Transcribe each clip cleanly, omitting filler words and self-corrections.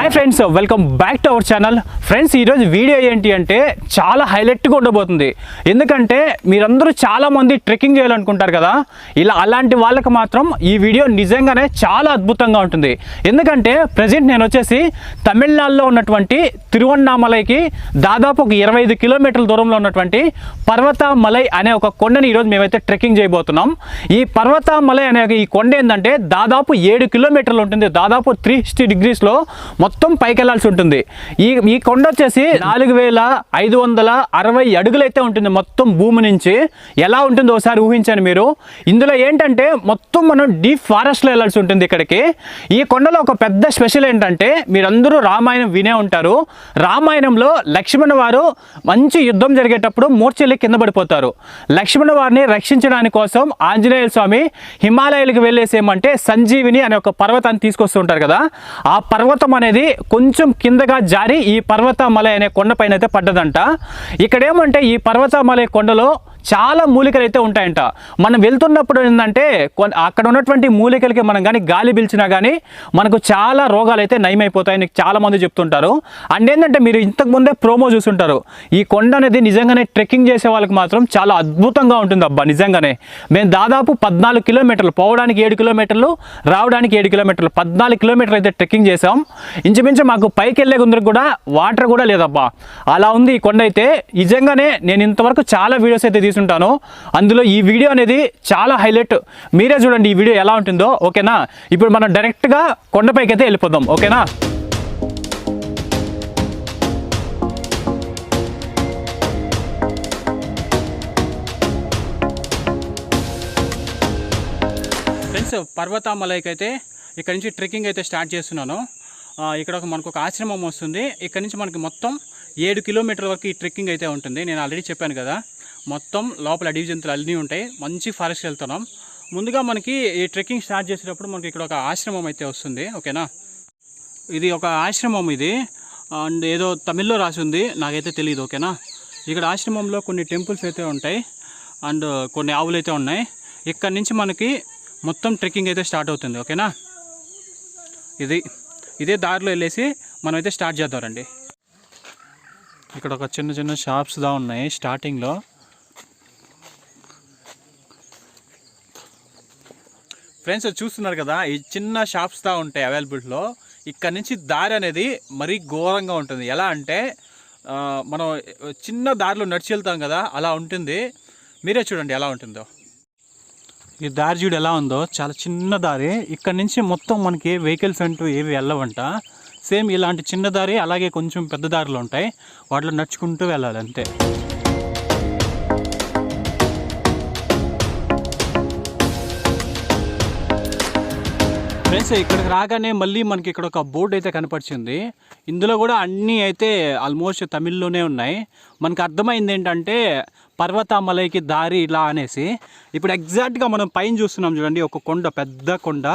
Hi friends, welcome back to our channel. Friends, ఈరోజు video ఏంటి అంటే చాలా హైలైట్గా ఉండబోతుంది. ఎందుకంటే మీరందరూ చాలామంది ట్రెక్కింగ్ చేయాలనుకుంటారు కదా, అలాంటి వాళ్ళకి మాత్రం ఈ వీడియో నిజంగానే చాలా అద్భుతంగా ఉంటుంది. ఎందుకంటే ప్రజెంట్ నేను వచ్చేసి తమిళనాడులో ఉన్నటువంటి తిరువన్నామలైకి దాదాపు ఒక 25 కిలోమీటర్ల దూరంలో ఉన్నటువంటి పర్వతమలై అనే ఒక కొండని ఈరోజు మేమైతే ట్రెక్కింగ్ చేయబోతున్నాం. ఈ పర్వతమలై అనే ఈ కొండ ఏంటంటే దాదాపు 7 కిలోమీటర్లు ఉంటుంది. దాదాపు 360 డిగ్రీస్లో మొత్తం పైకి వెళ్ళాల్సి ఉంటుంది. ఈ కొండ వచ్చేసి 4560 అడుగులైతే ఉంటుంది మొత్తం భూమి నుంచి. ఎలా ఉంటుందో ఒకసారి ఊహించండి మీరు. ఇందులో ఏంటంటే మొత్తం మనం డీప్ ఫారెస్ట్లో వెళ్ళాల్సి ఉంటుంది. ఇక్కడికి ఈ కొండలో ఒక పెద్ద స్పెషల్ ఏంటంటే మీరందరూ రామాయణం వినే ఉంటారు. రామాయణంలో లక్ష్మణ వారు మంచి యుద్ధం జరిగేటప్పుడు మూర్ఛెల్లి కింద పడిపోతారు. లక్ష్మణ వారిని రక్షించడానికి కోసం ఆంజనేయ స్వామి హిమాలయాలకు వెళ్ళేసి ఏమంటే సంజీవిని అనే ఒక పర్వతాన్ని తీసుకొస్తూ ఉంటారు కదా, ఆ పర్వతం అనేది కొంచెం కిందగా జారి ఈ పర్వతమలై అనే కొండపైన అయితే పడ్డదంట. ఇక్కడ ఏమంటే ఈ పర్వతమలై కొండలో చాలా మూలికలు అయితే ఉంటాయంట. మనం వెళ్తున్నప్పుడు ఏంటంటే అక్కడ ఉన్నటువంటి మూలికలకి మనం కానీ గాలి పీల్చినా కానీ మనకు చాలా రోగాలు అయితే నయమైపోతాయని చాలామంది చెప్తుంటారు. అండ్ ఏంటంటే మీరు ఇంతకుముందే ప్రోమో చూస్తుంటారు. ఈ కొండ అనేది నిజంగానే ట్రెక్కింగ్ చేసే వాళ్ళకి మాత్రం చాలా అద్భుతంగా ఉంటుంది అబ్బా. నిజంగానే మేము దాదాపు 14 కిలోమీటర్లు, పోవడానికి 7 కిలోమీటర్లు, రావడానికి 7 కిలోమీటర్లు, 14 కిలోమీటర్లు అయితే ట్రెక్కింగ్ చేసాం. ఇంచుమించు మాకు పైకి వెళ్ళే కొందరికి కూడా వాటర్ కూడా లేదబ్బా, అలా ఉంది ఈ కొండ అయితే. నిజంగానే నేను ఇంతవరకు చాలా వీడియోస్ అయితే ఉంటాను. అందులో ఈ వీడియో అనేది చాలా హైలైట్. మీరే చూడండి ఈ వీడియో ఎలా ఉంటుందో. ఓకేనా, ఇప్పుడు మనం డైరెక్ట్గా కొండపైకి అయితే వెళ్ళిపోదాం. ఓకేనా, ఫ్రెండ్స్, పర్వతమలైకి అయితే ఇక్కడ నుంచి ట్రెక్కింగ్ అయితే స్టార్ట్ చేస్తున్నాను. ఇక్కడ మనకు ఒక ఆశ్రమం వస్తుంది. ఇక్కడ నుంచి మనకి మొత్తం 7 కిలోమీటర్ల వరకు ఈ ట్రెక్కింగ్ అయితే ఉంటుంది. నేను ఆల్రెడీ చెప్పాను కదా, మొత్తం లోపల అడవి జంతువులు అన్నీ ఉంటాయి. మంచి ఫారెస్ట్ వెళ్తున్నాం. ముందుగా మనకి ఈ ట్రెక్కింగ్ స్టార్ట్ చేసేటప్పుడు మనకి ఇక్కడ ఒక ఆశ్రమం అయితే వస్తుంది. ఓకేనా, ఇది ఒక ఆశ్రమం ఇది. అండ్ ఏదో తమిళ్లో రాసి ఉంది, నాకైతే తెలియదు. ఓకేనా, ఇక్కడ ఆశ్రమంలో కొన్ని టెంపుల్స్ అయితే ఉంటాయి అండ్ కొన్ని ఆవులు అయితే ఉన్నాయి. ఇక్కడ నుంచి మనకి మొత్తం ట్రెక్కింగ్ అయితే స్టార్ట్ అవుతుంది. ఓకేనా, ఇదే దారిలో వెళ్ళేసి మనం అయితే స్టార్ట్ చేద్దాం రండి. ఇక్కడ ఒక చిన్న చిన్న షాప్స్ దా ఉన్నాయి స్టార్టింగ్లో. ఫ్రెండ్స్, చూస్తున్నారు కదా, ఈ చిన్న షాప్స్ దా ఉంటాయి అవైలబుల్లో. ఇక్కడ నుంచి దారి అనేది మరీ ఘోరంగా ఉంటుంది. ఎలా అంటే మనం చిన్న దారిలో నడిచి వెళ్తాం కదా, అలా ఉంటుంది. మీరే చూడండి ఎలా ఉంటుందో. ఈ దారి చూడు ఎలా ఉందో, చాలా చిన్న దారి. ఇక్కడ నుంచి మొత్తం మనకి వెహికల్స్ అంటూ ఏవి వెళ్ళవంట. సేమ్ ఇలాంటి చిన్న దారి అలాగే కొంచెం పెద్ద దారిలో ఉంటాయి, వాటిలో నడుచుకుంటూ వెళ్ళాలి అంతే. ఫ్రెండ్స్, ఇక్కడికి రాగానే మళ్ళీ మనకి ఇక్కడ ఒక బోర్డు అయితే కనపరిచింది. ఇందులో కూడా అన్నీ అయితే ఆల్మోస్ట్ తమిళ్లోనే ఉన్నాయి. మనకు అర్థమైంది ఏంటంటే పర్వతమలైకి దారి ఇలా అనేసి. ఇప్పుడు ఎగ్జాక్ట్గా మనం పైన చూస్తున్నాం చూడండి, ఒక కొండ, పెద్ద కొండ,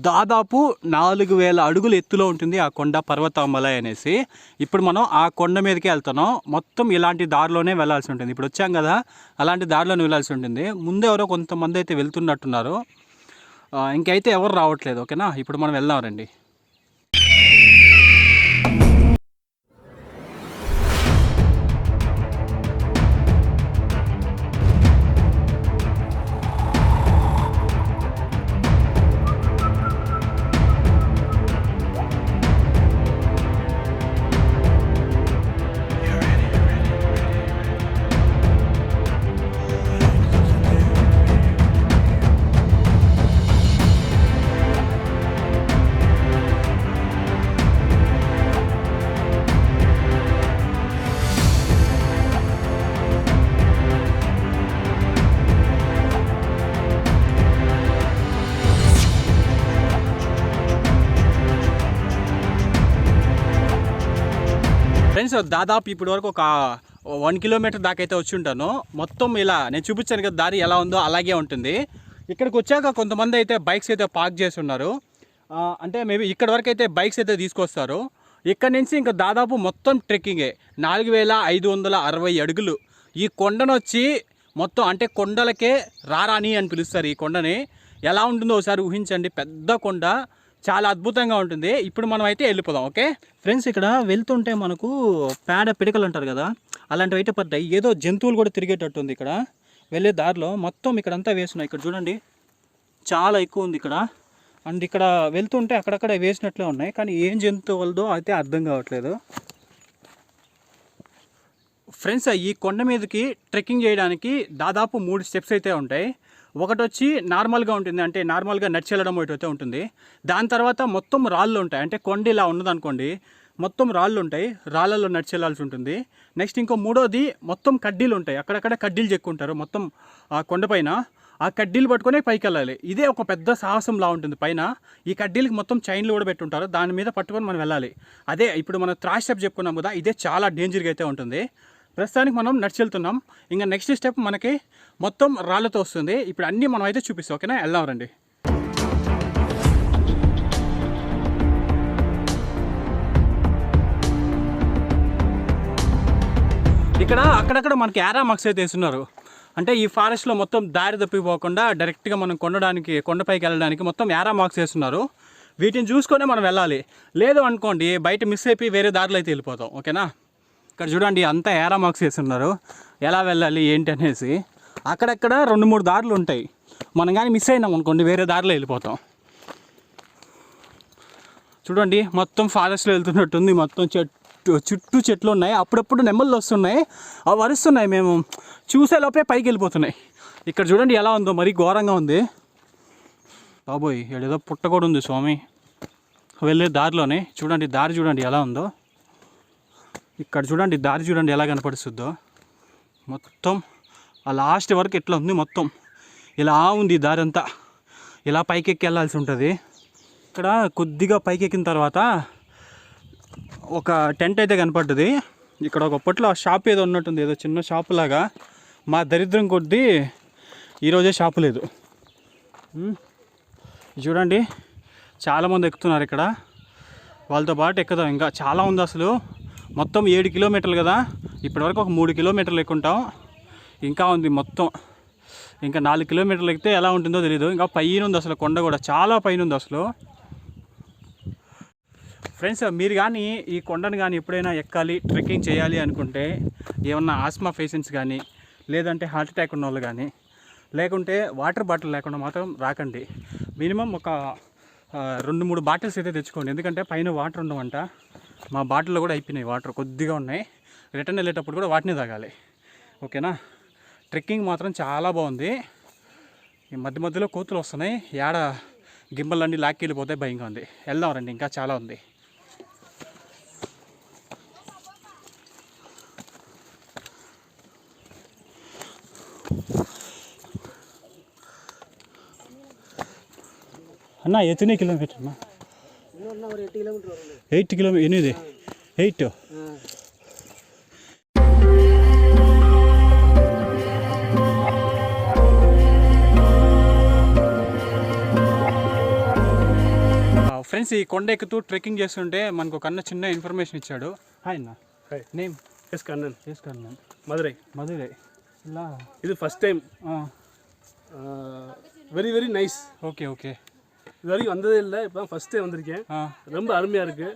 దాదాపు 4000 అడుగులు ఎత్తులో ఉంటుంది ఆ కొండ, పర్వతమలై అనేసి. ఇప్పుడు మనం ఆ కొండ మీదకే వెళ్తున్నాం. మొత్తం ఇలాంటి దారిలోనే వెళ్ళాల్సి ఉంటుంది. ఇప్పుడు వచ్చాం కదా, అలాంటి దారిలోనే వెళ్ళాల్సి ఉంటుంది. ముందే ఎవరో కొంతమంది అయితే వెళ్తున్నట్టున్నారు, ఇంకైతే ఎవరు రావట్లేదు. ఓకేనా, ఇప్పుడు మనం వెళ్దాం రండి. ఫ్రెండ్స్, దాదాపు ఇప్పటి వరకు ఒక 1 కిలోమీటర్ దాకా అయితే వచ్చి ఉంటాను. మొత్తం ఇలా నేను చూపించాను కదా, దారి ఎలా ఉందో అలాగే ఉంటుంది. ఇక్కడికి వచ్చాక కొంతమంది అయితే బైక్స్ అయితే పార్క్ చేసి ఉన్నారు. అంటే మేబీ ఇక్కడ వరకు అయితే బైక్స్ అయితే తీసుకొస్తారు. ఇక్కడ నుంచి ఇంకా దాదాపు మొత్తం ట్రెక్కింగే. 4560 అడుగులు ఈ కొండను వచ్చి మొత్తం, అంటే కొండలకే రారాని అని పిలుస్తారు ఈ కొండని. ఎలా ఉంటుందో ఒకసారి ఊహించండి. పెద్ద కొండ, చాలా అద్భుతంగా ఉంటుంది. ఇప్పుడు మనం అయితే వెళ్ళిపోదాం. ఓకే ఫ్రెండ్స్, ఇక్కడ వెళ్తుంటే మనకు పేడ పిడకలు అంటారు కదా, అలాంటివి అయితే పడ్డాయి. ఏదో జంతువులు కూడా తిరిగేటట్టు ఉంది ఇక్కడ వెళ్ళే దారిలో. మొత్తం ఇక్కడంతా వేస్తున్నాయి. ఇక్కడ చూడండి చాలా ఎక్కువ ఉంది ఇక్కడ. అండ్ ఇక్కడ వెళ్తుంటే అక్కడక్కడ వేసినట్లే ఉన్నాయి, కానీ ఏం జంతువులదో అయితే అర్థం కావట్లేదు. ఫ్రెండ్స్, ఈ కొండ మీదకి ట్రెక్కింగ్ చేయడానికి దాదాపు 3 స్టెప్స్ అయితే ఉంటాయి. ఒకటి వచ్చి నార్మల్గా ఉంటుంది, అంటే నార్మల్గా నడిచి వెళ్ళడం అయితే ఉంటుంది. దాని తర్వాత మొత్తం రాళ్ళు ఉంటాయి, అంటే కొండ ఇలా ఉన్నదనుకోండి, మొత్తం రాళ్ళు ఉంటాయి, రాళ్ళల్లో నడిచి వెళ్ళాల్సి ఉంటుంది. నెక్స్ట్ ఇంకో మూడోది మొత్తం కడ్డీలు ఉంటాయి, అక్కడక్కడ కడ్డీలు చెక్కుంటారు మొత్తం ఆ కొండపైన. ఆ కడ్డీలు పట్టుకొని పైకి వెళ్ళాలి. ఇదే ఒక పెద్ద సాహసంలా ఉంటుంది. పైన ఈ కడ్డీలకి మొత్తం చైన్లు కూడా పెట్టుంటారు, దాని మీద పట్టుకొని మనం వెళ్ళాలి. అదే ఇప్పుడు మనం త్రాష్ స్టెప్ చెప్పుకున్నాం కదా, ఇదే చాలా డేంజర్గా అయితే ఉంటుంది. ప్రస్తుతానికి మనం నడిచి వెళ్తున్నాం. ఇంకా నెక్స్ట్ స్టెప్ మనకి మొత్తం రాళ్ళతో వస్తుంది. ఇప్పుడు అన్నీ మనం అయితే చూపిస్తాం. ఓకేనా, వెళ్దాం రండి. ఇక్కడ అక్కడక్కడ మనకి యారా మార్క్స్ అయితే వేస్తున్నారు, అంటే ఈ ఫారెస్ట్లో మొత్తం దారి తప్పిపోకుండా డైరెక్ట్గా మనం కొండపైకి వెళ్ళడానికి మొత్తం యారా మార్క్స్ వేస్తున్నారు. వీటిని చూసుకొనే మనం వెళ్ళాలి. లేదు అనుకోండి బయట మిస్ అయిపోయి వేరే దారిలో అయితే వెళ్ళిపోతాం. ఓకేనా, ఇక్కడ చూడండి అంతా యారా మార్క్స్ వేస్తున్నారు, ఎలా వెళ్ళాలి ఏంటి అనేసి. అక్కడక్కడ 2-3 దారులు ఉంటాయి, మనం కానీ మిస్ అయినాం అనుకోండి వేరే దారిలో వెళ్ళిపోతాం. చూడండి మొత్తం ఫారెస్ట్లో వెళ్తున్నట్టుంది. మొత్తం చుట్టూ చెట్లు ఉన్నాయి, అప్పుడప్పుడు నెమ్మళ్ళు వస్తున్నాయి, అవి వరుస్తున్నాయి. మేము చూసేలోపే పైకి వెళ్ళిపోతున్నాయి. ఇక్కడ చూడండి ఎలా ఉందో, మరీ ఘోరంగా ఉంది బాబోయ్. ఏదో పుట్ట కూడా ఉంది స్వామి వెళ్ళే దారిలోనే. చూడండి దారి చూడండి ఎలా ఉందో. ఇక్కడ చూడండి దారి చూడండి ఎలా కనపడుస్తుందో. మొత్తం ఆ లాస్ట్ వరకు ఎట్లా ఉంది, మొత్తం ఇలా ఉంది దారి అంతా. ఇలా పైకెక్కి వెళ్ళాల్సి ఉంటుంది. ఇక్కడ కొద్దిగా పైకెక్కిన తర్వాత ఒక టెంట్ అయితే కనపడ్డది. ఇక్కడ ఒకప్పట్లో షాప్ ఏదో ఉన్నట్టుంది, ఏదో చిన్న షాపు లాగా. మా దరిద్రం కొద్దీ ఈరోజే షాపు లేదు. చూడండి చాలామంది ఎక్కుతున్నారు ఇక్కడ, వాళ్ళతో పాటు ఎక్కుదాం. ఇంకా చాలా ఉంది అసలు. మొత్తం 7 కిలోమీటర్లు కదా, ఇప్పటివరకు ఒక 3 కిలోమీటర్లు ఎక్కుంటాం. ఇంకా ఉంది మొత్తం. ఇంకా 4 కిలోమీటర్లు ఎక్కితే ఎలా ఉంటుందో తెలీదు. ఇంకా పైన ఉంది అసలు, కొండ కూడా చాలా పైన ఉంది అసలు. ఫ్రెండ్స్, మీరు కానీ ఈ కొండను కానీ ఎప్పుడైనా ఎక్కాలి, ట్రెక్కింగ్ చేయాలి అనుకుంటే, ఏమన్నా ఆస్మా పేషెంట్స్ కానీ, లేదంటే హార్ట్ అటాక్ ఉన్న వాళ్ళు కానీ, లేకుంటే వాటర్ బాటిల్ లేకుండా మాత్రం రాకండి. మినిమం ఒక 2-3 బాటిల్స్ అయితే తెచ్చుకోండి, ఎందుకంటే పైన వాటర్ ఉండవంట. మా బాటిల్లో కూడా అయిపోయినాయి, వాటర్ కొద్దిగా ఉన్నాయి. రిటర్న్ వెళ్ళేటప్పుడు కూడా వాటిని తాగాలి. ఓకేనా, ట్రెక్కింగ్ మాత్రం చాలా బాగుంది. ఈ మధ్య మధ్యలో కోతులు వస్తున్నాయి, ఏడ గింబలన్నీ లాక్కి వెళ్ళిపోతాయి, భయంగా ఉంది. వెళ్దాం రండి, ఇంకా చాలా ఉంది. అన్న ఎన్ని కిలోమీటర్ అన్న? 8 కిలోమీటర్. 8 ఫ్రెండ్స్, ఈ కొండ ఎక్కుతూ ట్రెక్కింగ్ చేస్తుంటే మనకు ఒక అన్న చిన్న ఇన్ఫర్మేషన్ ఇచ్చాడు. హాయ్ అన్న. Hi. Name is Karnan. Madurai. ఇలా ఇది first time. Very very nice. Okay okay. இது வரைக்கும் வந்ததே இல்லை, இப்போ தான் ஃபஸ்ட் டைம் வந்திருக்கேன். ரொம்ப அருமையாக இருக்குது.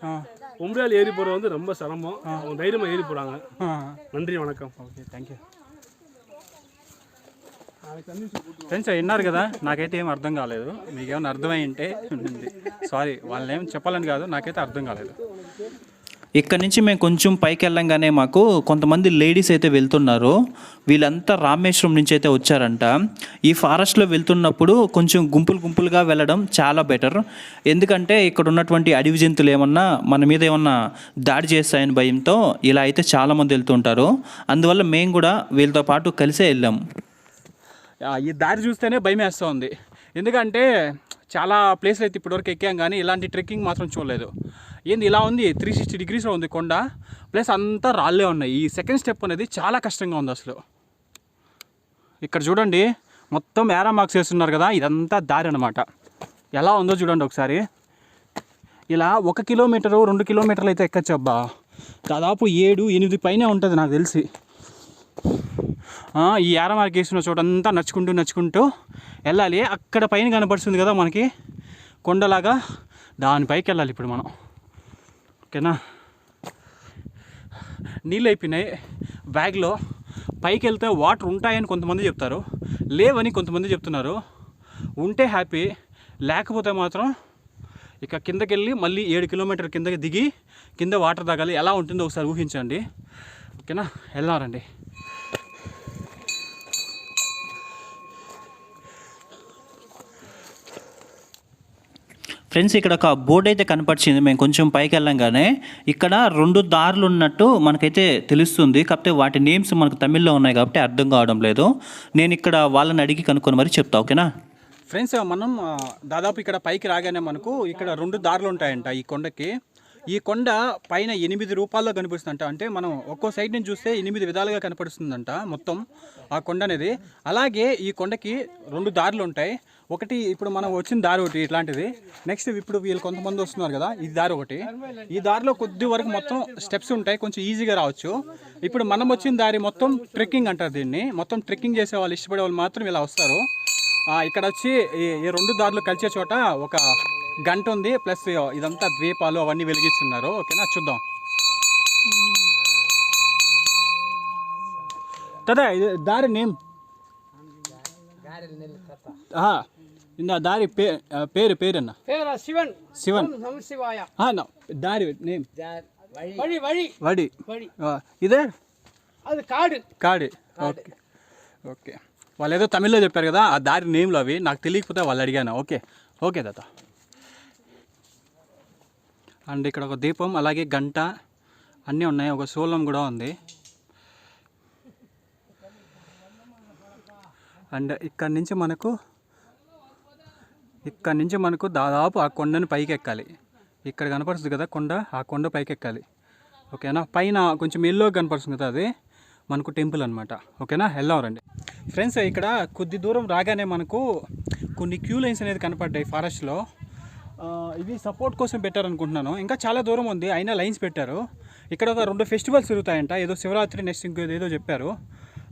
பொம்பளையால் ஏறி போகிறது வந்து ரொம்ப சிரமம், அவங்க தைரியமாக ஏறி போகிறாங்க. நன்றி, vanakkam. Okay, thank you. Friends విన్నారు కదా, నాకైతే ఏం అర్థం కాలేదు. మీకేమైనా అర్థమై ఉంటే ఉంటుంది, సారీ. వాళ్ళని ఏం చెప్పాలని కాదు, నాకైతే అర్థం కాలేదు. ఇక్కడ నుంచి మేము కొంచెం పైకి వెళ్ళంగానే మాకు కొంతమంది లేడీస్ అయితే వెళ్తున్నారు. వీళ్ళంతా రామేశ్వరం నుంచి అయితే వచ్చారంట. ఈ ఫారెస్ట్లో వెళ్తున్నప్పుడు కొంచెం గుంపులుగా వెళ్ళడం చాలా బెటర్. ఎందుకంటే ఇక్కడ ఉన్నటువంటి అడవి జంతువులు ఏమన్నా మన మీద ఏమన్నా దాడి చేస్తాయని భయంతో ఇలా అయితే చాలామంది వెళ్తుంటారు. అందువల్ల మేము కూడా వీళ్ళతో పాటు కలిసే వెళ్ళాం. ఈ దారి చూస్తేనే భయం వేస్తుంది, ఎందుకంటే చాలా ప్లేస్లు అయితే ఇప్పటివరకు ఎక్కాం, కానీ ఇలాంటి ట్రెక్కింగ్ మాత్రం చూడలేదు. ఏంది ఇలా ఉంది, 360 డిగ్రీస్లో ఉంది కొండ, ప్లస్ అంతా రాళ్ళే ఉన్నాయి. ఈ సెకండ్ స్టెప్ అనేది చాలా కష్టంగా ఉంది అసలు. ఇక్కడ చూడండి మొత్తం యారా మార్క్స్ వేస్తున్నారు కదా, ఇదంతా దారి అనమాట. ఎలా ఉందో చూడండి ఒకసారి. ఇలా 1 కిలోమీటరు 2 కిలోమీటర్లు అయితే ఎక్కచ్చు అబ్బా. దాదాపు 7-8 పైనే ఉంటుంది నాకు తెలిసి. ఈ యారా మార్క్ వేసిన చోటంతా నడుచుకుంటూ వెళ్ళాలి. అక్కడ పైన కనపడుతుంది కదా మనకి కొండలాగా, దానిపైకి వెళ్ళాలి ఇప్పుడు మనం. ఓకేనా, నీళ్ళు అయిపోయినాయి బ్యాగ్లో. పైకి వెళ్తే వాటర్ ఉంటాయని కొంతమంది చెప్తారు, లేవని కొంతమంది చెప్తున్నారు. ఉంటే హ్యాపీ, లేకపోతే మాత్రం ఇక కిందకి వెళ్ళి మళ్ళీ 7 కిలోమీటర్ కిందకి దిగి కింద వాటర్ తాగాలి. ఎలా ఉంటుందో ఒకసారి ఊహించండి. ఓకేనా, వెళ్ళారండి. ఫ్రెండ్స్, ఇక్కడ ఒక బోర్డు అయితే కనపరిచింది. మేము కొంచెం పైకి వెళ్ళంగానే ఇక్కడ 2 దారులు ఉన్నట్టు మనకైతే తెలుస్తుంది. కాకపోతే వాటి నేమ్స్ మనకు తమిళ్లో ఉన్నాయి కాబట్టి అర్థం కావడం లేదు. నేను ఇక్కడ వాళ్ళని అడిగి కనుక్కొని మరి చెప్తా. ఓకేనా ఫ్రెండ్స్, మనం దాదాపు ఇక్కడ పైకి రాగానే మనకు ఇక్కడ 2 దారులు ఉంటాయంట ఈ కొండకి. ఈ కొండ పైన 8 రూపాల్లో కనిపిస్తుందంట. అంటే మనం ఒక్కో సైడ్ నుంచి చూస్తే 8 విధాలుగా కనపడుతుందంట మొత్తం ఆ కొండ అనేది. అలాగే ఈ కొండకి 2 దారులు ఉంటాయి. ఒకటి ఇప్పుడు మనం వచ్చిన దారి ఒకటి ఇట్లాంటిది. నెక్స్ట్ ఇప్పుడు వీళ్ళు కొంతమంది వస్తున్నారు కదా, ఈ దారి ఒకటి. ఈ దారిలో కొద్ది వరకు మొత్తం స్టెప్స్ ఉంటాయి, కొంచెం ఈజీగా రావచ్చు. ఇప్పుడు మనం వచ్చిన దారి మొత్తం ట్రెక్కింగ్ అంటారు దీన్ని. మొత్తం ట్రెక్కింగ్ చేసే వాళ్ళు, ఇష్టపడే వాళ్ళు మాత్రం ఇలా వస్తారు. ఇక్కడ వచ్చి ఈ 2 దారులు కలిసే చోట ఒక గంట ఉంది, ప్లస్ ఇదంతా ద్వీపాలు అవన్నీ వెలిగిస్తున్నారు. ఓకేనా, చూద్దాం. కదా ఇది దారి నేమ్, ఇందా దారి పేరు పేరన్నా శివన్ శివన్ దారి నేమ్ వడి ఇదే అది కాడు కాడు. ఓకే ఓకే, వాళ్ళు ఏదో తమిళ్లో చెప్పారు కదా ఆ దారి నేమ్లు, అవి నాకు తెలియకపోతే వాళ్ళు అడిగాను. ఓకే ఓకే తాత. అండ్ ఇక్కడ ఒక దీపం, అలాగే గంట అన్నీ ఉన్నాయి, ఒక శూలం కూడా ఉంది. అండ్ ఇక్కడి నుంచి మనకు దాదాపు ఆ కొండని పైకి ఎక్కాలి. ఇక్కడ కనపడుతుంది కదా కొండ, ఆ కొండ పైకి ఎక్కాలి. ఓకేనా, పైన కొంచెం ఎల్లో కనపడుతుంది కదా, అది మనకు టెంపుల్ అనమాట. ఓకేనా, వెళ్ళారండి ఫ్రెండ్స్. ఇక్కడ కొద్ది దూరం రాగానే మనకు కొన్ని క్యూ లైన్స్ అనేది కనపడ్డాయి ఫారెస్ట్లో. ఇవి సపోర్ట్ కోసం పెట్టారు అనుకుంటున్నాను. ఇంకా చాలా దూరం ఉంది, అయినా లైన్స్ పెట్టారు. ఇక్కడ ఒక 2 ఫెస్టివల్స్ జరుగుతాయంట. ఏదో శివరాత్రి, నెక్స్ట్ ఇంకేదో చెప్పారు,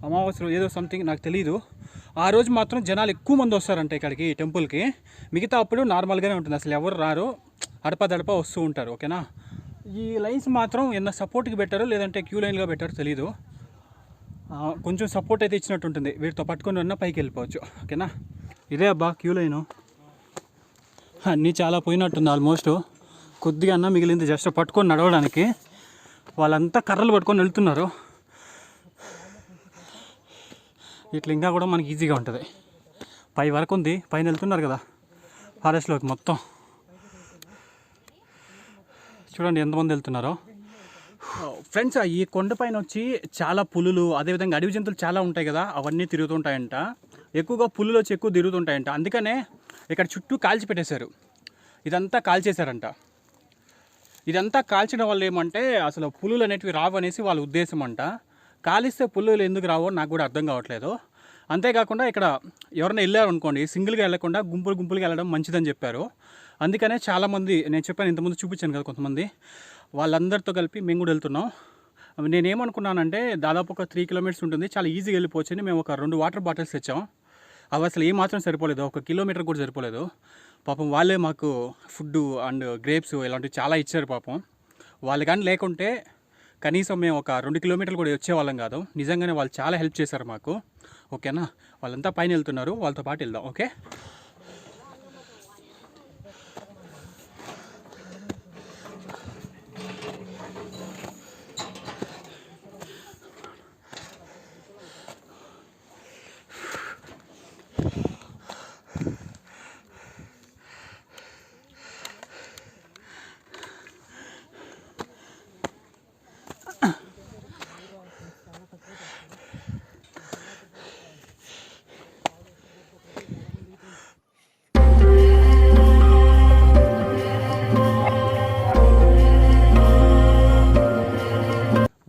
అమావాస్య ఏదో సంథింగ్, నాకు తెలీదు. ఆ రోజు మాత్రం జనాలు ఎక్కువ మంది వస్తారంట ఇక్కడికి, టెంపుల్కి. మిగతా అప్పుడు నార్మల్గానే ఉంటుంది, అసలు ఎవరు రారు, అడపదడప వస్తూ ఉంటారు. ఓకేనా, ఈ లైన్స్ మాత్రం ఏమన్నా సపోర్ట్కి పెట్టారో లేదంటే క్యూ లైన్గా పెట్టారో తెలీదు. కొంచెం సపోర్ట్ అయితే ఇచ్చినట్టు ఉంటుంది, వీటితో పట్టుకొని ఉన్న పైకి వెళ్ళిపోవచ్చు. ఓకేనా, ఇదే అబ్బా క్యూ లైను. అన్నీ చాలా పోయినట్టుంది, ఆల్మోస్ట్ కొద్దిగా అన్న మిగిలింది జస్ట్ పట్టుకొని నడవడానికి. వాళ్ళంతా కర్రలు పట్టుకొని వెళ్తున్నారు. ఇట్లా ఇంకా కూడా మనకి ఈజీగా ఉంటుంది. పై వరకు ఉంది, పైన వెళ్తున్నారు కదా ఫారెస్ట్లోకి మొత్తం. చూడండి ఎంతమంది వెళ్తున్నారో. ఫ్రెండ్స్, ఈ కొండపైన వచ్చి చాలా పులులు, అదేవిధంగా అడవి జంతువులు చాలా ఉంటాయి కదా, అవన్నీ తిరుగుతుంటాయంట. ఎక్కువగా పులులు వచ్చి ఎక్కువ తిరుగుతుంటాయంట. అందుకనే ఇక్కడ చుట్టూ కాల్చి పెట్టేశారు, ఇదంతా కాల్చేశారంట. ఇదంతా కాల్చడం వల్ల ఏమంటే అసలు పులులు అనేటివి రావు అనేసి వాళ్ళ ఉద్దేశం అంట. కాలిస్తే పులులు ఎందుకు రావో నాకు కూడా అర్థం కావట్లేదు. అంతేకాకుండా ఇక్కడ ఎవరైనా వెళ్ళారు అనుకోండి, సింగిల్గా వెళ్ళకుండా గుంపులుగా వెళ్ళడం మంచిదని చెప్పారు. అందుకనే చాలామంది, నేను చెప్పాను ఇంతకుముందు చూపించాను కదా కొంతమంది, వాళ్ళందరితో కలిపి మేము కూడా వెళ్తున్నాం. నేనేమనుకున్నానంటే దాదాపు ఒక 3 కిలోమీటర్స్ ఉంటుంది, చాలా ఈజీగా వెళ్ళిపోవచ్చని మేము ఒక 2 వాటర్ బాటిల్స్ తెచ్చాం. అవి అసలు ఏమాత్రం సరిపోలేదు, 1 కిలోమీటర్ కూడా సరిపోలేదు. పాపం వాళ్ళే మాకు ఫుడ్ అండ్ గ్రేప్స్ ఇలాంటివి చాలా ఇచ్చారు పాపం. వాళ్ళు కానీ లేకుంటే కనీసం మేము ఒక 2 కిలోమీటర్లు కూడా వచ్చేవాళ్ళం కాదు. నిజంగానే వాళ్ళు చాలా హెల్ప్ చేశారు మాకు. ఓకేనా, వాళ్ళంతా పైన వెళ్తున్నారు, వాళ్ళతో పాటు వెళ్దాం. ఓకే,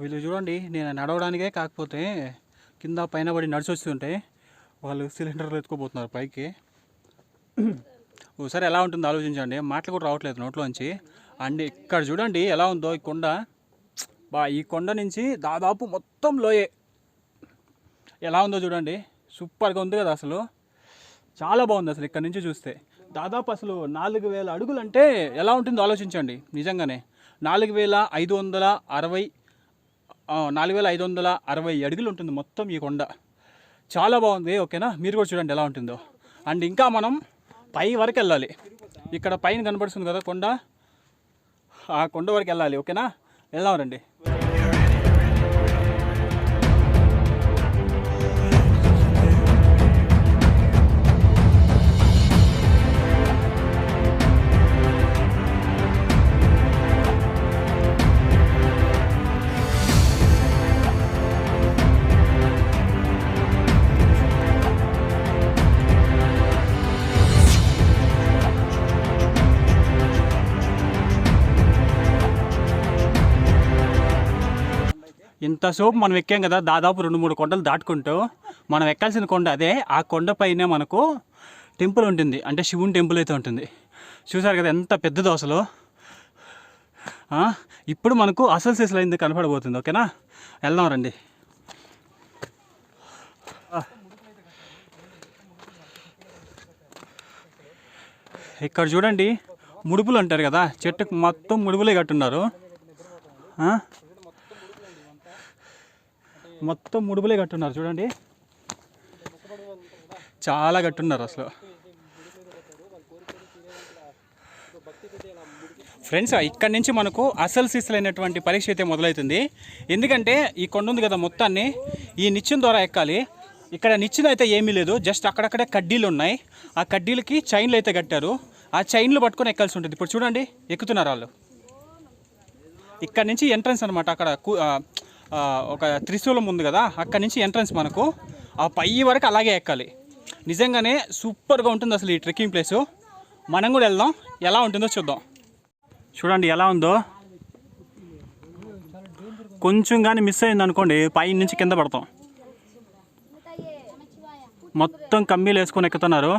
వీళ్ళు చూడండి, నేను నడవడానికే కాకపోతే కింద పైన పడి నడిచి వస్తుంటే వాళ్ళు సిలిండర్లు ఎత్తుకోబోతున్నారు పైకి. ఒకసారి ఎలా ఉంటుందో ఆలోచించండి, మాటలు కూడా రావట్లేదు నోట్లోంచి. అండ్ ఇక్కడ చూడండి ఎలా ఉందో ఈ కొండ. ఈ కొండ నుంచి దాదాపు మొత్తం లోయే, ఎలా ఉందో చూడండి, సూపర్గా ఉంది కదా, అసలు చాలా బాగుంది అసలు ఇక్కడ నుంచి చూస్తే. దాదాపు అసలు 4000 అడుగులు అంటే ఎలా ఉంటుందో ఆలోచించండి. నిజంగానే 4560 అడుగులు ఉంటుంది మొత్తం ఈ కొండ. చాలా బాగుంది. ఓకేనా, మీరు కూడా చూడండి ఎలా ఉంటుందో. అండ్ ఇంకా మనం పై వరకు వెళ్ళాలి. ఇక్కడ పైన కనబడుతుంది కదా కొండ, ఆ కొండ వరకు వెళ్ళాలి. ఓకేనా, వెళ్దాం రండి. ఇంతసేపు మనం ఎక్కాం కదా, దాదాపు 2-3 కొండలు దాటుకుంటూ మనం ఎక్కాల్సిన కొండ అదే. ఆ కొండ పైనే మనకు టెంపుల్ ఉంటుంది, అంటే శివుని టెంపుల్ అయితే ఉంటుంది. చూసారు కదా ఎంత పెద్దదో అసలు. ఇప్పుడు మనకు అసలు సిసలు అయింది కనపడబోతుంది. ఓకేనా, వెళ్దాం రండి. ఇక్కడ చూడండి, ముడుపులు అంటారు కదా, చెట్టుకు మొత్తం ముడుపులే కట్టున్నారు. మొత్తం ముడుపులే కట్టున్నారు చూడండి, చాలా కట్టున్నారు అసలు. ఫ్రెండ్స్, ఇక్కడ నుంచి మనకు అసలు సిసలైనటువంటి పరీక్ష అయితే మొదలవుతుంది. ఎందుకంటే ఈ కొండ ఉంది కదా, మొత్తాన్ని ఈ నిచ్చెన ద్వారా ఎక్కాలి. ఇక్కడ నిచ్చెన అయితే ఏమీ లేదు, జస్ట్ అక్కడక్కడే కడ్డీలు ఉన్నాయి. ఆ కడ్డీలకి చైన్లు అయితే కట్టారు. ఆ చైన్లు పట్టుకొని ఎక్కాల్సి ఉంటుంది. ఇప్పుడు చూడండి ఎక్కుతున్నారు వాళ్ళు. ఇక్కడ నుంచి ఎంట్రన్స్ అనమాట. అక్కడ ఒక త్రిశూలం ఉంది కదా, అక్కడి నుంచి ఎంట్రన్స్ మనకు. ఆ పై వరకు అలాగే ఎక్కాలి. నిజంగానే సూపర్గా ఉంటుంది అసలు ఈ ట్రెక్కింగ్ ప్లేసు. మనం కూడా వెళ్దాం, ఎలా ఉంటుందో చూద్దాం. చూడండి ఎలా ఉందో. కొంచెం కానీ మిస్ అయింది అనుకోండి, పై నుంచి కింద పడతాం. మొత్తం కమ్మీలు వేసుకొని ఎక్కుతున్నారు.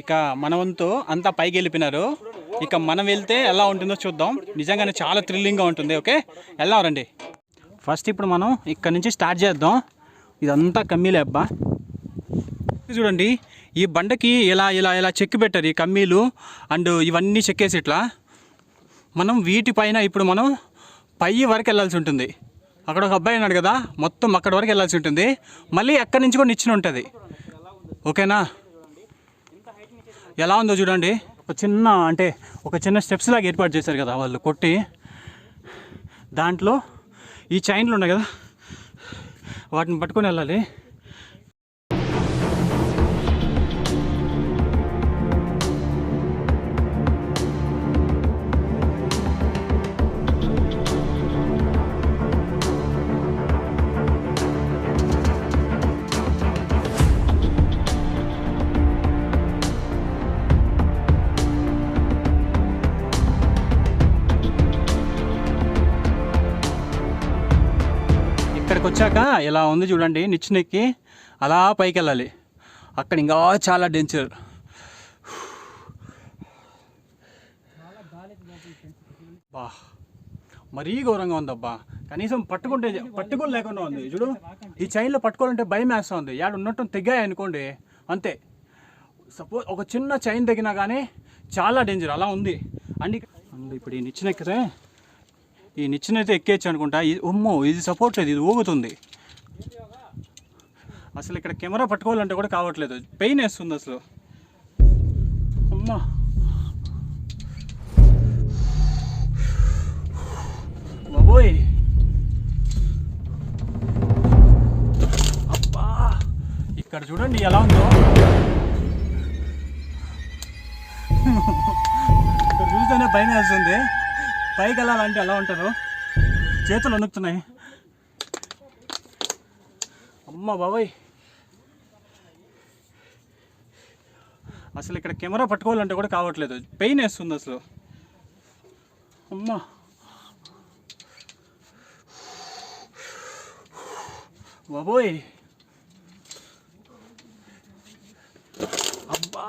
ఇక మన వంతు అంతా పైకి వెళ్ళిపోయినారు. ఇక మనం వెళ్తే ఎలా ఉంటుందో చూద్దాం. నిజంగానే చాలా థ్రిల్లింగ్గా ఉంటుంది. ఓకే, వెళ్దాం రండి. ఫస్ట్ ఇప్పుడు మనం ఇక్కడ నుంచి స్టార్ట్ చేద్దాం. ఇదంతా కమ్మీలే అబ్బా. చూడండి, ఈ బండకి ఇలా ఇలా ఇలా చెక్కి పెట్టారు ఈ కమ్మీలు అండ్ ఇవన్నీ చెక్కేసి ఇట్లా. మనం వీటిపైన ఇప్పుడు మనం పై వరకు వెళ్ళాల్సి ఉంటుంది. అక్కడ ఒక అబ్బాయి ఉన్నాడు కదా, మొత్తం అక్కడ వరకు వెళ్ళాల్సి ఉంటుంది. మళ్ళీ అక్కడి నుంచి కూడా నిచ్చెన ఉంటుంది. ఓకేనా, ఎలా ఉందో చూడండి. ఒక చిన్న స్టెప్స్ లాగా ఏర్పాటు చేశారు కదా వాళ్ళు కొట్టి. దాంట్లో ఈ చైన్లు ఉన్నాయి కదా, వాటిని పట్టుకొని వెళ్ళాలి. ఇక్కడికి వచ్చాక ఇలా ఉంది చూడండి, నిచ్చెనెక్కి అలా పైకి వెళ్ళాలి. అక్కడ ఇంకా చాలా డేంజర్. బా, మరీ ఘోరంగా ఉందబ్బా. కనీసం పట్టుకోలు లేకుండా ఉంది చూడు. ఈ చైన్లో పట్టుకోవాలంటే భయం వేస్తుంది. యాడ ఉన్నట్టు తెగాయి అనుకోండి అంతే. సపోజ్ ఒక చిన్న చైన్ తెగినా కానీ చాలా డేంజర్ అలా ఉంది. అండ్ ఇప్పుడు ఈ నిచ్చెన ఎక్కితే, ఈ నిచ్చెన అయితే ఎక్కేయచ్చు అనుకుంటా. అమ్మో, ఇది సపోర్ట్ లేదు, ఇది ఊగుతుంది అసలు. ఇక్కడ కెమెరా పట్టుకోవాలంటే కూడా కావట్లేదు, పెయిన్ వేస్తుంది అసలు. అమ్మా, బాబోయ్, అబ్బా. ఇక్కడ చూడండి ఎలా ఉందో. ఇక్కడ చూస్తేనే భయం వేస్తుంది. పైకి వెళ్ళాలంటే ఎలా ఉంటారు, చేతులు వణుకుతున్నాయి. అమ్మ బాబాయ్, అసలు ఇక్కడ కెమెరా పట్టుకోవాలంటే కూడా కావట్లేదు, పెయిన్ వేస్తుంది అసలు. అమ్మ, బాబోయ్, అబ్బా.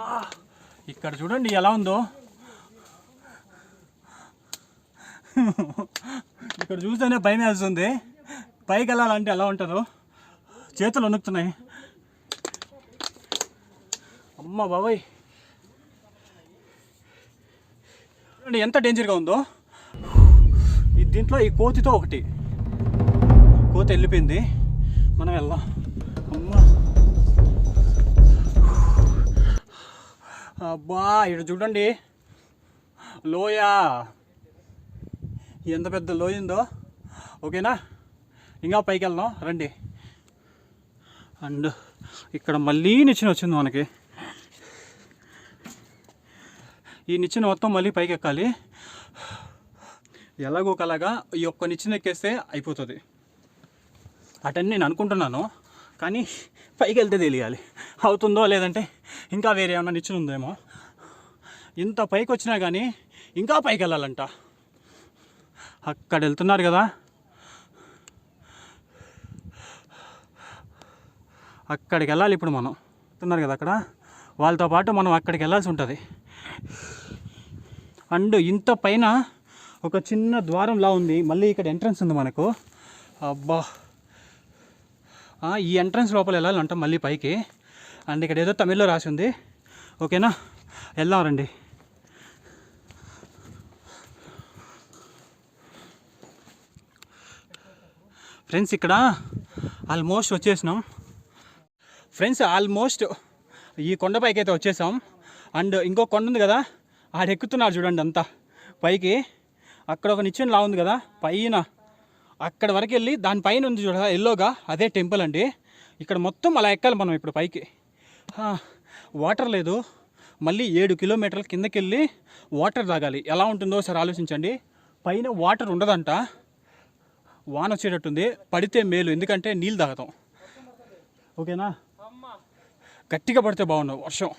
ఇక్కడ చూడండి ఎలా ఉందో. ఇక్కడ చూస్తేనే భయం వేస్తుంది. పైకి వెళ్ళాలంటే ఎలా ఉంటుందో చేతులు వణుకుతున్నాయి. అమ్మ బాబాయ్ చూడండి ఎంత డేంజర్గా ఉందో. దీంట్లో ఈ కోతితో ఒకటి కోతి వెళ్ళిపోయింది. మనం వెళ్దాం. అమ్మ అబ్బా ఇక్కడ చూడండి లోయ ఎంత పెద్ద లోయ ఉందో. ఓకేనా, ఇంకా పైకి వెళ్దాం రండి. అండ్ ఇక్కడ మళ్ళీ నిచ్చెన వచ్చింది మనకి. ఈ నిచ్చెన మొత్తం మళ్ళీ పైకి ఎక్కాలి. ఎలాగో ఒకలాగా ఈ ఒక్క నిచ్చెన ఎక్కేస్తే అయిపోతుంది అటని నేను అనుకుంటున్నాను. కానీ పైకి వెళ్తే తెలియాలి అవుతుందో లేదంటే ఇంకా వేరే ఏమన్నా నిచ్చెన ఉందేమో. ఇంత పైకి వచ్చినా కానీ ఇంకా పైకి వెళ్ళాలంట. అక్కడ వెళ్తున్నారు కదా, అక్కడికి వెళ్ళాలి ఇప్పుడు మనం. వెళ్తున్నారు కదా అక్కడ, వాళ్ళతో పాటు మనం అక్కడికి వెళ్ళాల్సి ఉంటుంది. అండ్ ఇంత పైన ఒక చిన్న ద్వారంలా ఉంది. మళ్ళీ ఇక్కడ ఎంట్రన్స్ ఉంది మనకు. అబ్బా ఈ ఎంట్రన్స్ లోపల వెళ్ళాలంట మళ్ళీ పైకి. అండ్ ఇక్కడ ఏదో తమిళ్లో రాసి ఉంది. ఓకేనా, వెళ్దాం రండి. ఫ్రెండ్స్ ఇక్కడ ఆల్మోస్ట్ వచ్చేసినాం. ఫ్రెండ్స్ ఆల్మోస్ట్ ఈ కొండపైకి అయితే వచ్చేసాం. అండ్ ఇంకో కొండ ఉంది కదా, ఆడెక్కుతున్నారు చూడండి అంతా పైకి. అక్కడ ఒక నిచ్చెన లా ఉంది కదా పైన, అక్కడ వరకు వెళ్ళి దానిపైన ఉంది చూడ ఎల్లోగా, అదే టెంపుల్ అండి. ఇక్కడ మొత్తం అలా ఎక్కాలి మనం ఇప్పుడు పైకి. వాటర్ లేదు, మళ్ళీ 7 కిలోమీటర్ల కిందకి వెళ్ళి వాటర్ తాగాలి. ఎలా ఉంటుందో ఒకసారి ఆలోచించండి. పైన వాటర్ ఉండదంట, వాన వచ్చేటట్టుంది. పడితే మేలు, ఎందుకంటే నీళ్ళు తాగుతాం. ఓకేనా, గట్టిగా పడితే బాగున్నావు వర్షం.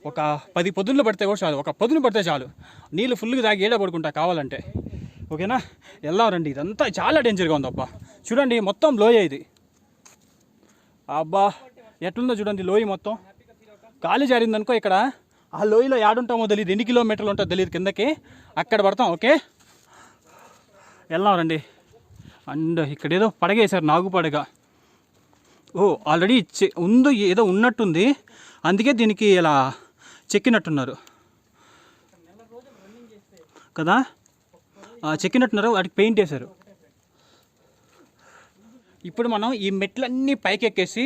ఒక 10 పొద్దున్నలు పడితే కూడా చాలు, ఒక పొద్దున పడితే చాలు. నీళ్ళు ఫుల్గా తాగి ఏడ పడుకుంటా కావాలంటే. ఓకేనా, వెళ్దాం రండి. ఇదంతా చాలా డేంజర్గా ఉంది అబ్బా. చూడండి మొత్తం లోయ ఇది. అబ్బా ఎట్లుందో చూడండి లోయ మొత్తం. గాలి జారిందనుకో ఇక్కడ, ఆ లోయలో ఏడుంటామో తెలియదు, ఎన్ని కిలోమీటర్లు ఉంటుందో తెలియదు కిందకి. అక్కడ పడతాం. ఓకే, వెళ్దాం రండి. అండ్ ఇక్కడ ఏదో పడగేశారు, నాగు పడగ. ఓ ఆల్రెడీ ఉంది, ఏదో ఉన్నట్టుంది, అందుకే దీనికి ఇలా చెక్కినట్టున్నారు కదా. చెక్కినట్టున్నారు, వాటికి పెయింట్ వేశారు. ఇప్పుడు మనం ఈ మెట్లన్నీ పైకి ఎక్కేసి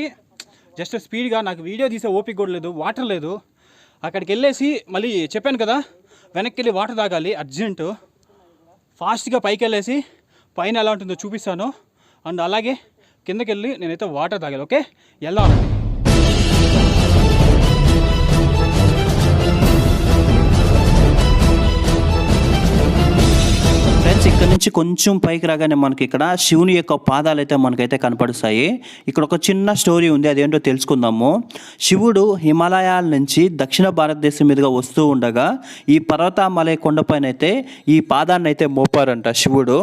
జస్ట్ స్పీడ్గా, నాకు వీడియో తీసే ఓపిక కూడా లేదు, వాటర్ లేదు. అక్కడికి వెళ్ళేసి మళ్ళీ చెప్పాను కదా వెనక్కి వెళ్ళి వాటర్ తాగాలి అర్జెంటు. ఫాస్ట్గా పైకి వెళ్ళేసి పైన ఎలా ఉంటుందో చూపిస్తాను. అండ్ అలాగే కిందకి వెళ్ళి నేనైతే వాటర్ తాగాలి. ఓకే, వెళ్దాం. ఫ్రెండ్స్ ఇక్కడ నుంచి కొంచెం పైకి రాగానే మనకి ఇక్కడ శివుని యొక్క పాదాలు అయితే మనకైతే కనపడుస్తాయి. ఇక్కడ ఒక చిన్న స్టోరీ ఉంది, అదేంటో తెలుసుకుందాము. శివుడు హిమాలయాల నుంచి దక్షిణ భారతదేశం మీదుగా వస్తూ ఉండగా ఈ పర్వతామలై కొండపైన అయితే ఈ పాదాన్ని అయితే మోపారంట శివుడు.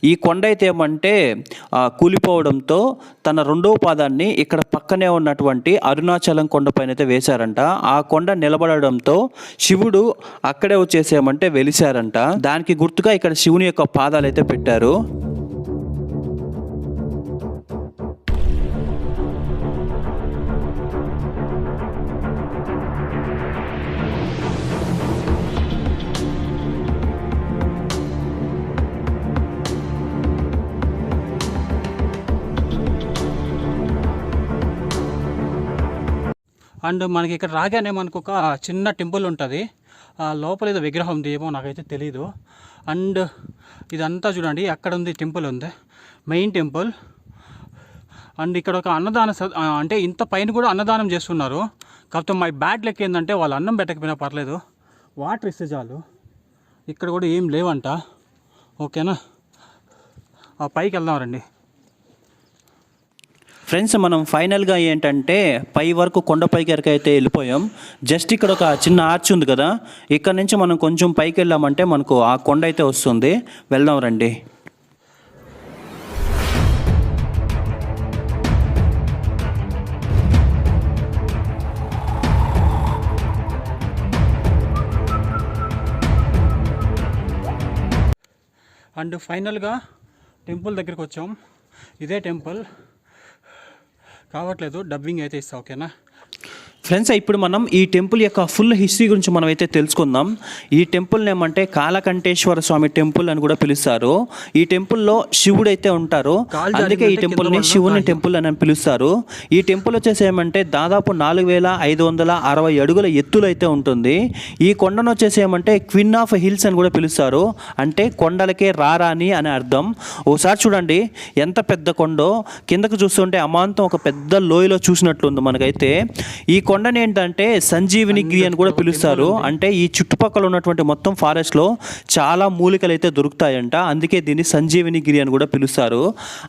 ఈ కొండ అయితే ఏమంటే కూలిపోవడంతో తన రెండవ పాదాన్ని ఇక్కడ పక్కనే ఉన్నటువంటి అరుణాచలం కొండపైన అయితే వేశారంట. ఆ కొండ నిలబడడంతో శివుడు అక్కడే వచ్చేసేమంటే వెలిశారంట. దానికి గుర్తుగా ఇక్కడ శివుని యొక్క పాదాలు అయితే పెట్టారు. అండ్ మనకి ఇక్కడ రాగానే మనకు ఒక చిన్న టెంపుల్ ఉంటుంది. లోపల ఏదో విగ్రహం ఉంది, ఏమో నాకైతే తెలీదు. అండ్ ఇదంతా చూడండి, అక్కడ ఉంది టెంపుల్ ఉంది, మెయిన్ టెంపుల్. అండ్ ఇక్కడ ఒక అన్నదాన అంటే ఇంత పైన కూడా అన్నదానం చేస్తున్నారు. కాకపోతే మై బ్యాడ్ లెక్క ఏంటంటే వాళ్ళు అన్నం పెట్టకపోయినా పర్లేదు, వాటర్ ఇస్తే చాలు. ఇక్కడ కూడా ఏం లేవంట. ఓకేనా, పైకి వెళ్దాం రండి. ఫ్రెండ్స్ మనం ఫైనల్గా ఏంటంటే పై వరకు కొండపైకి అయితే వెళ్ళిపోయాం. జస్ట్ ఇక్కడ ఒక చిన్న ఆర్చ్ ఉంది కదా, ఇక్కడ నుంచి మనం కొంచెం పైకి వెళ్ళామంటే మనకు ఆ కొండ అయితే వస్తుంది. వెళ్దాం రండి. అండ్ ఫైనల్గా టెంపుల్ దగ్గరికి వచ్చాం. ఇదే టెంపుల్ కావట్లేదు, డబ్బింగ్ అయితే ఇస్తా, ఓకేనా. ఫ్రెండ్స్, ఇప్పుడు మనం ఈ టెంపుల్ యొక్క ఫుల్ హిస్టరీ గురించి మనం అయితే తెలుసుకుందాం. ఈ టెంపుల్ ఏమంటే కాలకంఠేశ్వర స్వామి టెంపుల్ అని కూడా పిలుస్తారు. ఈ టెంపుల్లో శివుడు అయితే ఉంటారు, అందుకే ఈ టెంపుల్ని శివుని టెంపుల్ అని పిలుస్తారు. ఈ టెంపుల్ వచ్చేసి ఏమంటే దాదాపు 4560 అడుగుల ఎత్తులు అయితే ఉంటుంది. ఈ కొండను వచ్చేసి ఏమంటే క్వీన్ ఆఫ్ హిల్స్ అని కూడా పిలుస్తారు, అంటే కొండలకే రారాని అని అర్థం. ఓసారి చూడండి ఎంత పెద్ద కొండో, కిందకు చూస్తుంటే అమాంతం ఒక పెద్ద లోయలో చూసినట్లుంది మనకైతే. ఈ కొండని ఏంటంటే సంజీవిని గిరి అని కూడా పిలుస్తారు, అంటే ఈ చుట్టుపక్కల ఉన్నటువంటి మొత్తం ఫారెస్ట్లో చాలా మూలికలు అయితే దొరుకుతాయంట, అందుకే దీన్ని సంజీవిని గిరి అని కూడా పిలుస్తారు.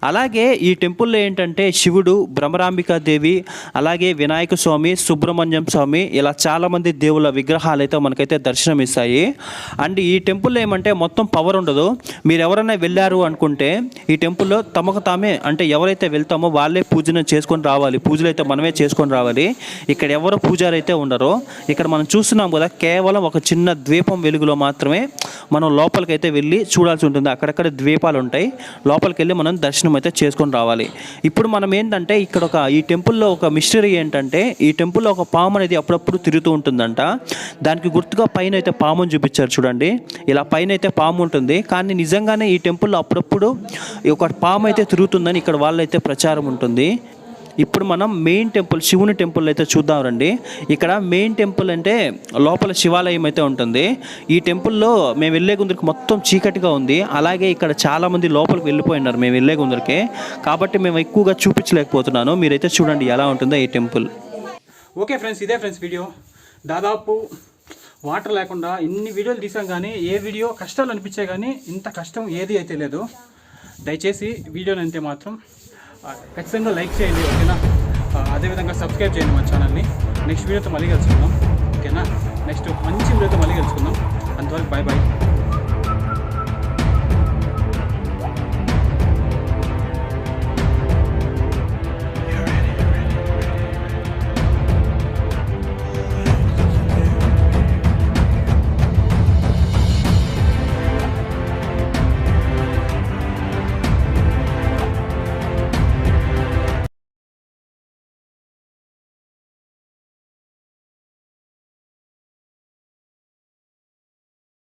అలాగే ఈ టెంపుల్లో ఏంటంటే శివుడు, భ్రమరాంబికాదేవి, అలాగే వినాయక స్వామి, సుబ్రహ్మణ్యం స్వామి, ఇలా చాలామంది దేవుళ్ళ విగ్రహాలు అయితే మనకైతే దర్శనం ఇస్తాయి. అండ్ ఈ టెంపుల్లో ఏమంటే మొత్తం పవర్ ఉండదు. మీరు ఎవరైనా వెళ్ళారు అనుకుంటే ఈ టెంపుల్లో తమకు తామే, అంటే ఎవరైతే వెళ్తామో వాళ్ళే పూజను చేసుకొని రావాలి, పూజలు అయితే మనమే చేసుకొని రావాలి. ఇక్కడ ఎవరు పూజారి అయితే ఉండరో. ఇక్కడ మనం చూస్తున్నాం కదా, కేవలం ఒక చిన్న ద్వీపం వెలుగులో మాత్రమే మనం లోపలికైతే వెళ్ళి చూడాల్సి ఉంటుంది. అక్కడక్కడ ద్వీపాలు ఉంటాయి, లోపలికి వెళ్ళి మనం దర్శనం అయితే చేసుకొని రావాలి. ఇప్పుడు మనం ఏంటంటే ఇక్కడ ఈ టెంపుల్లో ఒక మిస్టరీ ఏంటంటే, ఈ టెంపుల్లో ఒక పాము అనేది అప్పుడప్పుడు తిరుగుతూ ఉంటుందంట. దానికి గుర్తుగా పైన అయితే పాముని చూపించారు చూడండి, ఇలా పైన అయితే పాము ఉంటుంది. కానీ నిజంగానే ఈ టెంపుల్లో అప్పుడప్పుడు ఒక పాము అయితే తిరుగుతుందని ఇక్కడ వాళ్ళైతే ప్రచారం ఉంటుంది. ఇప్పుడు మనం మెయిన్ టెంపుల్, శివుని టెంపుల్ అయితే చూద్దాం రండి. ఇక్కడ మెయిన్ టెంపుల్ అంటే లోపల శివాలయం అయితే ఉంటుంది. ఈ టెంపుల్లో మేము వెళ్ళే గుందరికి మొత్తం చీకటిగా ఉంది, అలాగే ఇక్కడ చాలామంది లోపలికి వెళ్ళిపోయినారు మేము వెళ్ళే గుందరికి, కాబట్టి మేము ఎక్కువగా చూపించలేకపోతున్నాను. మీరైతే చూడండి ఎలా ఉంటుందో ఈ టెంపుల్. ఓకే ఫ్రెండ్స్, ఇదే ఫ్రెండ్స్ వీడియో. దాదాపు వాటర్ లేకుండా ఇన్ని వీడియోలు తీసాం, కానీ ఏ వీడియో కష్టాలు అనిపించాయి, కానీ ఇంత కష్టం ఏది అయితే లేదు. దయచేసి వీడియోని అంతే మాత్రం ఖచ్చితంగా లైక్ చేయండి, ఓకేనా. అదేవిధంగా సబ్స్క్రైబ్ చేయండి మా ఛానల్ని. నెక్స్ట్ వీడియోతో మళ్ళీ కలుసుకుందాం, ఓకేనా. నెక్స్ట్ మంచి వీడియోతో మళ్ళీ కలుసుకుందాం. అంతవరకు బాయ్ బాయ్.